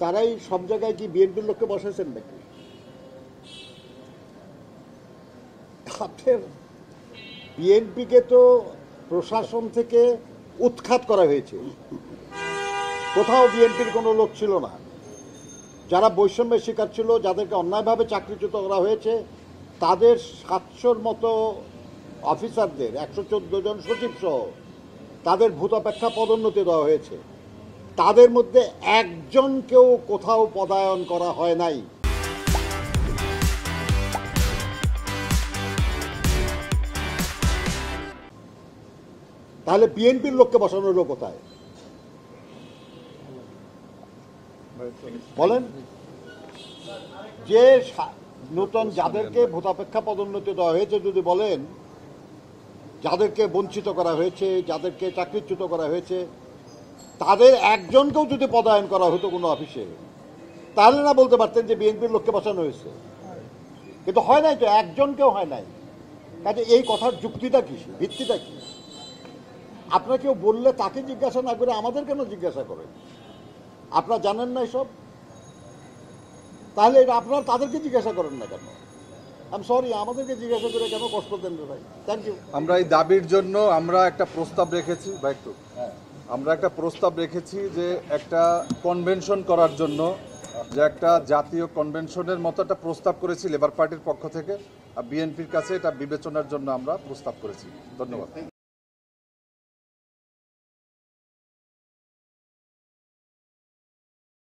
তারাই সব জায়গায় কি বিএনপির লোককে বসাইছেন নাকি? আপনার বিএনপিকে তো প্রশাসন থেকে উৎখাত করা হয়েছে, কোথাও বিএনপির কোনো লোক ছিল না। যারা বৈষম্যের শিকার ছিল, যাদেরকে অন্যায়ভাবে চাকরিচ্যুত করা হয়েছে, তাদের 700-র মতো অফিসারদের, 114 জন সচিব সহ তাদের ভূতাপেক্ষা পদোন্নতি দেওয়া হয়েছে। তাদের মধ্যে একজনকেও কোথাও পদায়ন করা হয় নাই। তাহলে বিএনপির লোককে বসানো হলো কোথায় বলেন? যে নতুন যাদেরকে ভূতাপেক্ষা পদোন্নতি দেওয়া হয়েছে, যদি বলেন যাদেরকে বঞ্চিত করা হয়েছে, যাদেরকে চাকরিচ্যুত করা হয়েছে, তাদের একজনকেও যদি পদায়ন করা হতো কোনো অফিসে, তাহলে না বলতে পারতেন যে বিএনপির লোককে বসানো হয়েছে। কিন্তু হয় নাই তো, একজনকেও হয় নাই। কাজে এই কথার যুক্তিটা কি, ভিত্তিটা কি? আপনার কেউ বললে তাকে জিজ্ঞাসা না করে আমাদের কেন জিজ্ঞাসা করেন? আপনারা জানেন না এসব? তাহলে এটা আপনারা তাদেরকে জিজ্ঞাসা করেন না কেন? আই এম সরি, আমাদেরকে জিজ্ঞাসা করে কেন কষ্ট দেন ভাই? Thank you. আমরা এই দাবির জন্য আমরা একটা প্রস্তাব রেখেছি বা একটু আমরা একটা প্রস্তাব রেখেছি যে একটা কনভেনশন করার জন্য, যে একটা জাতীয় কনভেনশনের মতো একটা প্রস্তাব করেছি লেবার পার্টির পক্ষ থেকে, আর বিএনপির কাছে এটা বিবেচনার জন্য আমরা প্রস্তাব করেছি। ধন্যবাদ।